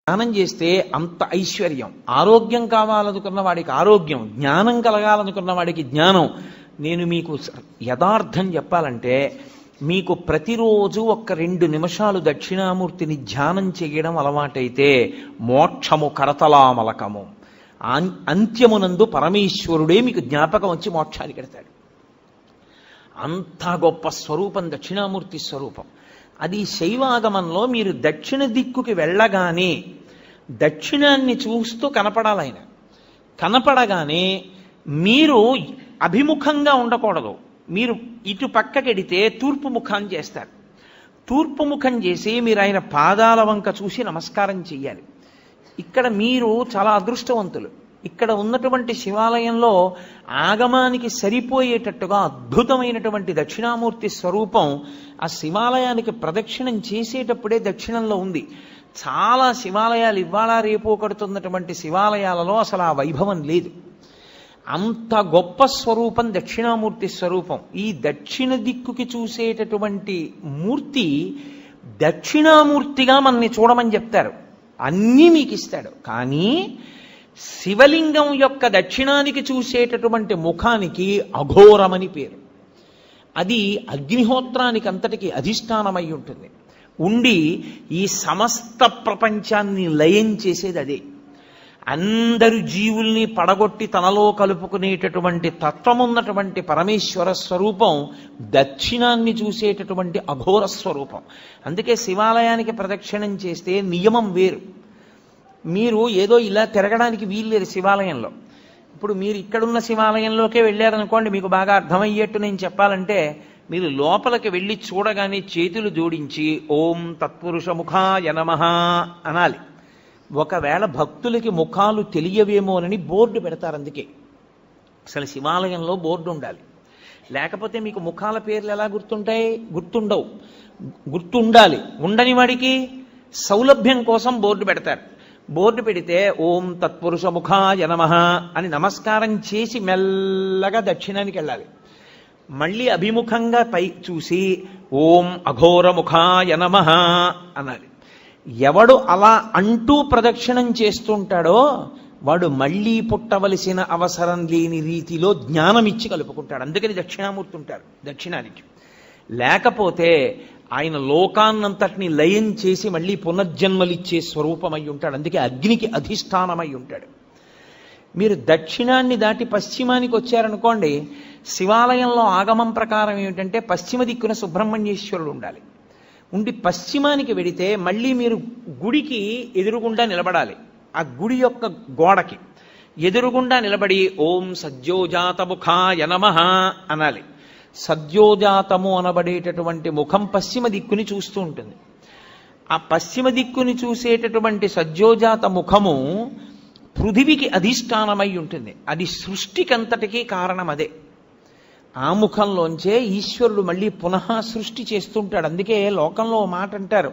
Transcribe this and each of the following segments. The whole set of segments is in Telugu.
ధ్యానం చేస్తే అంత ఐశ్వర్యం. ఆరోగ్యం కావాలనుకున్న వాడికి ఆరోగ్యం, జ్ఞానం కలగాలనుకున్న వాడికి జ్ఞానం. నేను మీకు యథార్థం చెప్పాలంటే, మీకు ప్రతిరోజు 1-2 నిమిషాలు దక్షిణామూర్తిని ధ్యానం చేయడం అలవాటైతే మోక్షము కరతలామలకము, అంత్యమునందు పరమేశ్వరుడే మీకు జ్ఞాపకం వచ్చి మోక్షానికి ఎడతాడు. అంత గొప్ప స్వరూపం దక్షిణామూర్తి స్వరూపం. అది శైవాగమంలో మీరు దక్షిణ దిక్కుకి వెళ్ళగానే దక్షిణాన్ని చూస్తూ కనపడాలి. ఆయన కనపడగానే మీరు అభిముఖంగా ఉండకూడదు. మీరు ఇటు పక్కకెడితే తూర్పు ముఖం చేస్తారు. తూర్పు ముఖం చేసి మీరు ఆయన పాదాల వంక చూసి నమస్కారం చెయ్యాలి. ఇక్కడ మీరు చాలా అదృష్టవంతులు. ఇక్కడ ఉన్నటువంటి శివాలయంలో ఆగమానికి సరిపోయేటట్టుగా అద్భుతమైనటువంటి దక్షిణామూర్తి స్వరూపం ఆ శివాలయానికి ప్రదక్షిణం చేసేటప్పుడే దక్షిణంలో ఉంది. చాలా శివాలయాలు ఇవాళ రేపు కడుతున్నటువంటి శివాలయాలలో అసలు ఆ వైభవం లేదు. అంత గొప్ప స్వరూపం దక్షిణామూర్తి స్వరూపం. ఈ దక్షిణ దిక్కుకి చూసేటటువంటి మూర్తి దక్షిణామూర్తిగా మనని చూడమని చెప్తారు. అన్నీ మీకు ఇస్తాడు. కానీ శివలింగం యొక్క దక్షిణానికి చూసేటటువంటి ముఖానికి అఘోరమని పేరు. అది అగ్నిహోత్రానికి అంతటికి అధిష్టానమై ఉంటుంది. ఉండి ఈ సమస్త ప్రపంచాన్ని లయం చేసేది అదే. అందరు జీవుల్ని పడగొట్టి తనలో కలుపుకునేటటువంటి తత్వమున్నటువంటి పరమేశ్వర స్వరూపం దక్షిణాన్ని చూసేటటువంటి అఘోర స్వరూపం. అందుకే శివాలయానికి ప్రదక్షిణం చేస్తే నియమం వేరు. మీరు ఏదో ఇలా తిరగడానికి వీల్లేదు శివాలయంలో. ఇప్పుడు మీరు ఇక్కడున్న శివాలయంలోకే వెళ్ళారనుకోండి, మీకు బాగా అర్థమయ్యేట్టు నేను చెప్పాలంటే, మీరు లోపలికి వెళ్ళి చూడగానే చేతులు జోడించి ఓం తత్పురుష ముఖాయ నమః అనాలి. ఒకవేళ భక్తులకి ముఖాలు తెలియవేమోనని బోర్డు పెడతారు. అందుకే అసలు శివాలయంలో బోర్డు ఉండాలి. లేకపోతే మీకు ముఖాల పేర్లు ఎలా గుర్తుంటాయి? గుర్తుండవు. గుర్తుండాలి. ఉండని వాడికి సౌలభ్యం కోసం బోర్డు పెడతారు. బోర్డు పెడితే ఓం తత్పురుష ముఖాయ నమః అని నమస్కారం చేసి మెల్లగా దక్షిణానికి వెళ్ళాలి. మళ్ళీ అభిముఖంగా పై చూసి ఓం అఘోర ముఖాయ నమః అనాలి. ఎవడు అలా అంటూ ప్రదక్షిణం చేస్తుంటాడో వాడు మళ్ళీ పుట్టవలసిన అవసరం లేని రీతిలో జ్ఞానం ఇచ్చి కలుపుకుంటాడు. అందుకని దక్షిణామూర్తి ఉంటారు దక్షిణానికి. లేకపోతే ఆయన లోకాన్నంతటిని లయం చేసి మళ్ళీ పునర్జన్మలిచ్చే స్వరూపమై ఉంటాడు. అందుకే అగ్నికి అధిష్టానమై ఉంటాడు. మీరు దక్షిణాన్ని దాటి పశ్చిమానికి వచ్చారనుకోండి, శివాలయంలో ఆగమం ప్రకారం ఏమిటంటే పశ్చిమ దిక్కున సుబ్రహ్మణ్యేశ్వరుడు ఉండాలి. ఉండి పశ్చిమానికి వెడితే మళ్ళీ మీరు గుడికి ఎదురుగుండా నిలబడాలి. ఆ గుడి యొక్క గోడకి ఎదురుగుండా నిలబడి ఓం సద్యోజాతముఖాయ నమః అనాలి. సద్యోజాతము అనబడేటటువంటి ముఖం పశ్చిమ దిక్కుని చూస్తూ ఉంటుంది. ఆ పశ్చిమ దిక్కుని చూసేటటువంటి సద్యోజాత ముఖము పృథివికి అధిష్టానమై ఉంటుంది. అది సృష్టికంతటికీ కారణం అదే. ఆ ముఖంలోంచే ఈశ్వరుడు మళ్ళీ పునః సృష్టి చేస్తుంటాడు. అందుకే లోకంలో మాట అంటారు,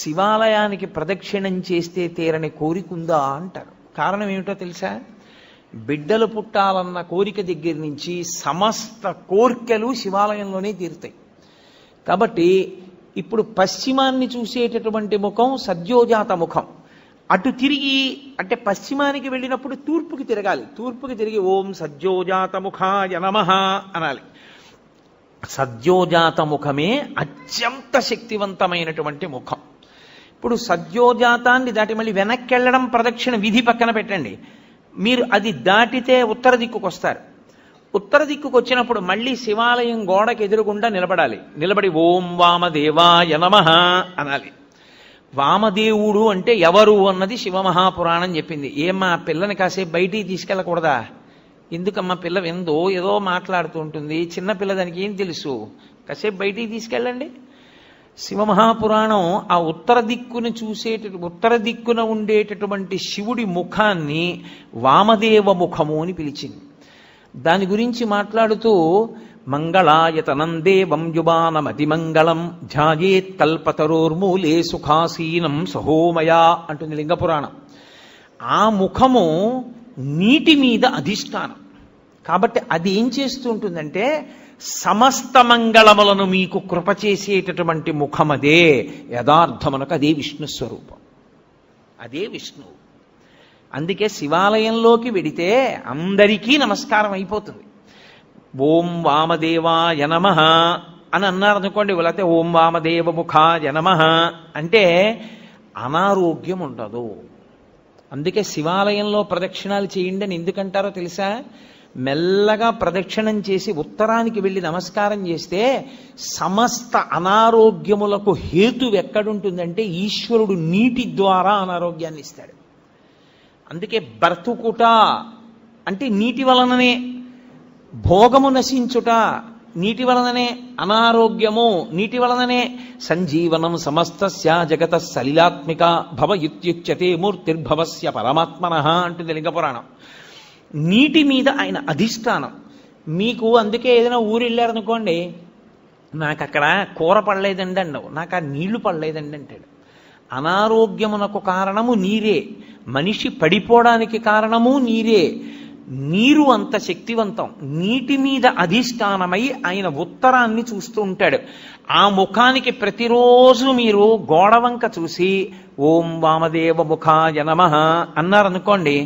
శివాలయానికి ప్రదక్షిణం చేస్తే తీరని కోరికుందా అంటారు. కారణం ఏమిటో తెలుసా? బిడ్డలు పుట్టాలన్న కోరిక దగ్గర నుంచి సమస్త కోర్కెలు శివాలయంలోనే తీరుతాయి. కాబట్టి ఇప్పుడు పశ్చిమాన్ని చూసేటటువంటి ముఖం సద్యోజాత ముఖం. అటు తిరిగి అంటే పశ్చిమానికి వెళ్ళినప్పుడు తూర్పుకి తిరగాలి. తూర్పుకి తిరిగి ఓం సద్యోజాత ముఖాయ నమః అనాలి. సద్యోజాత ముఖమే అత్యంత శక్తివంతమైనటువంటి ముఖం. ఇప్పుడు సద్యోజాతాన్ని దాటి మళ్ళీ వెనక్కి వెళ్ళడం ప్రదక్షిణ విధి పక్కన పెట్టండి. మీరు అది దాటితే ఉత్తర దిక్కుకు వస్తారు. ఉత్తర దిక్కుకు వచ్చినప్పుడు మళ్ళీ శివాలయం గోడకి ఎదురుగుండా నిలబడాలి. నిలబడి ఓం వామదేవాయ నమః అనాలి. వామదేవుడు అంటే ఎవరు అన్నది శివమహాపురాణం చెప్పింది. ఏమ్మా పిల్లని కాసేపు బయటికి తీసుకెళ్ళకూడదా? ఎందుకమ్మా పిల్ల విందో ఏదో మాట్లాడుతూ ఉంటుంది, చిన్నపిల్ల దానికి ఏం తెలుసు, కాసేపు బయటికి తీసుకెళ్ళండి. శివమహాపురాణం ఆ ఉత్తర దిక్కున ఉండేటటువంటి శివుడి ముఖాన్ని వామదేవ ముఖము అని పిలిచింది. దాని గురించి మాట్లాడుతూ మంగళాయతనం దేవం యువానమతిమంగళం ధ్యాయేత్ కల్పతరోర్మూలే సుఖాసీనం సహోమయా అంటుంది లింగపురాణం. ఆ ముఖము నీటి మీద అధిష్టానం కాబట్టి అది ఏం చేస్తూ ఉంటుందంటే సమస్త మంగళములను మీకు కృప చేసేటటువంటి ముఖమదే. యథార్థమునకు అదే విష్ణు స్వరూపం. అదే విష్ణువు. అందుకే శివాలయంలోకి వెడితే అందరికీ నమస్కారం అయిపోతుంది. ఓం వామదేవాయ నమః అని అన్నారనుకోండి, లేకపోతే ఓం వామదేవ ముఖాయ నమః అంటే అనారోగ్యం ఉండదు. అందుకే శివాలయంలో ప్రదక్షిణాలు చేయండి అని ఎందుకంటారో తెలుసా? మెల్లగా ప్రదక్షిణం చేసి ఉత్తరానికి వెళ్ళి నమస్కారం చేస్తే సమస్త అనారోగ్యములకు హేతు ఎక్కడుంటుందంటే ఈశ్వరుడు నీటి ద్వారా అనారోగ్యాన్ని ఇస్తాడు. అందుకే బ్రతుకుట అంటే నీటి వలననే, భోగము నశించుట నీటి వలననే, అనారోగ్యము నీటి వలననే. సంజీవనం సమస్తస్య జగత సలిలాత్మిక భవ యుత్యుచ్యతే మూర్తిర్భవస్య పరమాత్మనః అంటుంది లింగ పురాణం. నీటి మీద ఆయన అధిష్టానం. మీకు అందుకే ఏదైనా ఊరు వెళ్ళారనుకోండి, నాకు అక్కడ కూర పడలేదండి అన్నావు, నాకు ఆ నీళ్లు పడలేదండి అంటాడు. అనారోగ్యమునకు కారణము నీరే, మనిషి పడిపోవడానికి కారణము నీరే. నీరు అంత శక్తివంతం. నీటి మీద అధిష్టానమై ఆయన ఉత్తరాన్ని చూస్తూ ఉంటాడు. ఆ ముఖానికి ప్రతిరోజు మీరు గోడవంక చూసి ఓం వామదేవ ముఖాయ నమః అన్నారనుకోండి,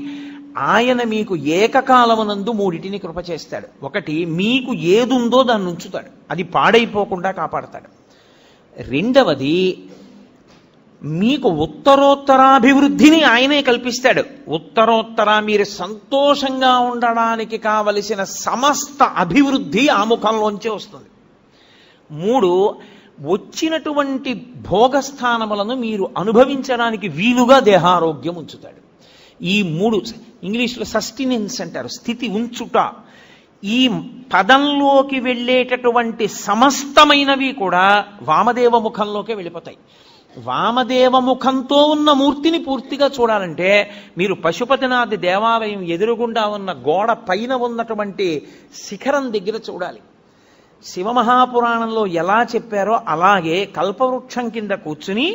ఆయన మీకు ఏకకాలమునందు మూడిటిని కృప చేస్తాడు. ఒకటి, మీకు ఏదుందో దాన్ని ఉంచుతాడు, అది పాడైపోకుండా కాపాడతాడు. రెండవది, మీకు ఉత్తరోత్తరాభివృద్ధిని ఆయనే కల్పిస్తాడు. ఉత్తరోత్తర మీరు సంతోషంగా ఉండడానికి కావలసిన సమస్త అభివృద్ధి ఆ ముఖంలోంచే వస్తుంది. మూడు, వచ్చినటువంటి భోగస్థానములను మీరు అనుభవించడానికి వీలుగా దేహారోగ్యం ఉంచుతాడు. ఈ మూడు ఇంగ్లీష్లో సస్టినెన్స్ అంటారు, స్థితి ఉంచుట. ఈ పదంలోకి వెళ్ళేటటువంటి సమస్తమైనవి కూడా వామదేవ ముఖంలోకే వెళ్ళిపోతాయి. వామదేవ ముఖంతో ఉన్న మూర్తిని పూర్తిగా చూడాలంటే మీరు పశుపతినాథ్ దేవాలయం ఎదురుగుండా ఉన్న గోడ పైన ఉన్నటువంటి శిఖరం దగ్గర చూడాలి. శివమహాపురాణంలో ఎలా చెప్పారో అలాగే కల్పవృక్షం కింద కూర్చుని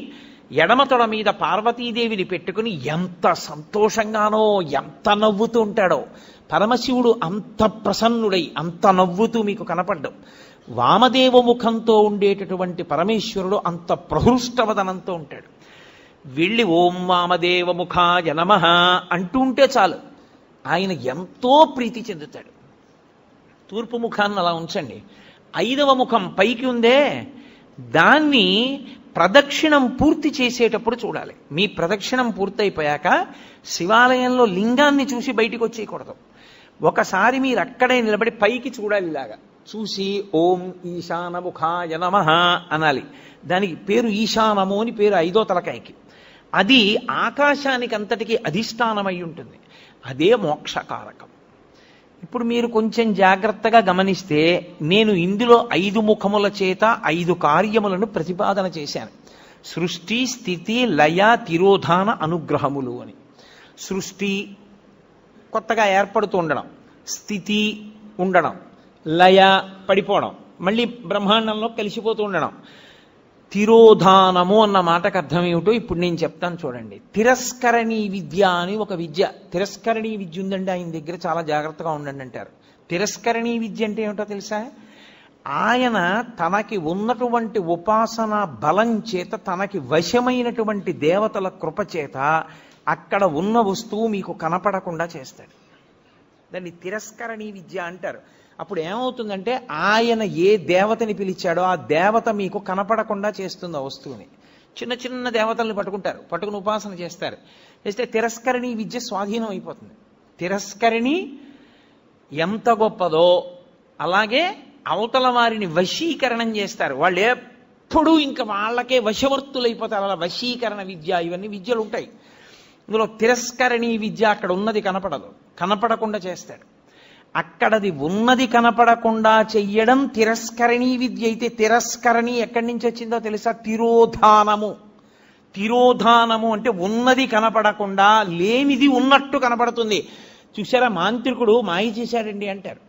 ఎడమ తొడ మీద పార్వతీదేవిని పెట్టుకుని ఎంత సంతోషంగానో, ఎంత నవ్వుతూ ఉంటాడో. పరమశివుడు అంత ప్రసన్నుడై అంత నవ్వుతూ మీకు కనపడ్డం. వామదేవ ముఖంతో ఉండేటటువంటి పరమేశ్వరుడు అంత ప్రహృష్టవదనంతో ఉంటాడు. వెళ్ళి ఓం వామదేవ ముఖాయ నమః అంటూ ఉంటే చాలు, ఆయన ఎంతో ప్రీతి చెందుతాడు. తూర్పు ముఖాన్ని అలా ఉంచండి. 5వ ముఖం పైకి ఉందే, దాన్ని ప్రదక్షిణం పూర్తి చేసేటప్పుడు చూడాలి. మీ ప్రదక్షిణం పూర్తయిపోయాక శివాలయంలో లింగాన్ని చూసి బయటికి వచ్చేయకూడదు. ఒకసారి మీరు అక్కడే నిలబడి పైకి చూడాలి. ఇలాగా చూసి ఓం ఈశానముఖాయ నమః అనాలి. దానికి పేరు ఈశానము అని పేరు 5వ తలకాయకి. అది ఆకాశానికి అంతటికి అధిష్టానమై ఉంటుంది. అదే మోక్షకారకం. ఇప్పుడు మీరు కొంచెం జాగ్రత్తగా గమనిస్తే నేను ఇందులో 5 ముఖముల చేత 5 కార్యములను ప్రతిపాదన చేశాను. సృష్టి, స్థితి, లయ, తిరోధాన, అనుగ్రహములు అని. సృష్టి కొత్తగా ఏర్పడుతూ ఉండడం, స్థితి ఉండడం, లయ పడిపోవడం, మళ్ళీ బ్రహ్మాండంలో కలిసిపోతూ ఉండడం. తిరోధానము అన్న మాటకు అర్థం ఏమిటో ఇప్పుడు నేను చెప్తాను చూడండి. తిరస్కరణీ విద్య అని ఒక విద్య, తిరస్కరణీ విద్య ఉందండి ఆయన దగ్గర, చాలా జాగ్రత్తగా ఉండండి అంటారు. తిరస్కరణీ విద్య అంటే ఏమిటో తెలుసా? ఆయన తనకి ఉన్నటువంటి ఉపాసన బలం చేత, తనకి వశమైనటువంటి దేవతల కృప చేత అక్కడ ఉన్న వస్తువు మీకు కనపడకుండా చేస్తాడు. దాన్ని తిరస్కరణీ విద్య అంటారు. అప్పుడు ఏమవుతుందంటే ఆయన ఏ దేవతని పిలిచాడో ఆ దేవత మీకు కనపడకుండా చేస్తుంది ఆ వస్తువుని. చిన్న చిన్న దేవతల్ని పట్టుకుని ఉపాసన చేస్తారు. చేస్తే తిరస్కరణీ విద్య స్వాధీనం అయిపోతుంది. తిరస్కరణి ఎంత గొప్పదో అలాగే అవతల వారిని వశీకరణం చేస్తారు. వాళ్ళు ఎప్పుడూ ఇంకా వాళ్ళకే వశవర్తులైపోతారు. అలా వశీకరణ విద్య, ఇవన్నీ విద్యలు ఉంటాయి. ఇందులో తిరస్కరణీ విద్య అక్కడ ఉన్నది కనపడదు, కనపడకుండా చేస్తాడు. అక్కడది ఉన్నది కనపడకుండా చెయ్యడం తిరస్కరణీ విద్య అయితే, తిరస్కరణి ఎక్కడి నుంచి వచ్చిందో తెలుసా? తిరోధానము. తిరోధానము అంటే ఉన్నది కనపడకుండా లేనిది ఉన్నట్టు కనపడుతుంది. చూసారా, మాంత్రికుడు మాయ చేశాడండి అంటారు.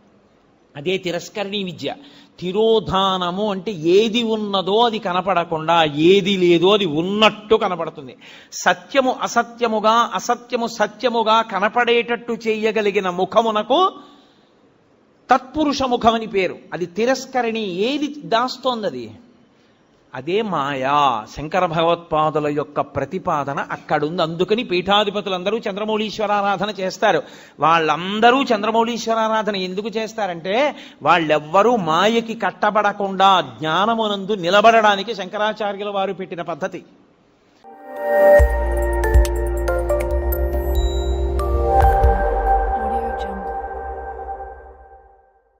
అదే తిరస్కరణీ విద్య. తిరోధానము అంటే ఏది ఉన్నదో అది కనపడకుండా, ఏది లేదో అది ఉన్నట్టు కనపడుతుంది. సత్యము అసత్యముగా, అసత్యము సత్యముగా కనపడేటట్టు చేయగలిగిన ముఖమునకు తత్పురుష ముఖం అని పేరు. అది తిరస్కరణి. ఏది దాస్తోంది? అది అదే మాయా. శంకర భగవత్పాదుల యొక్క ప్రతిపాదన అక్కడుంది. అందుకని పీఠాధిపతులందరూ చంద్రమౌళీశ్వరారాధన చేస్తారు. వాళ్ళందరూ చంద్రమౌళీశ్వరారాధన ఎందుకు చేస్తారంటే వాళ్ళెవ్వరూ మాయకి కట్టబడకుండా జ్ఞానమునందు నిలబడడానికి శంకరాచార్యుల వారు పెట్టిన పద్ధతి.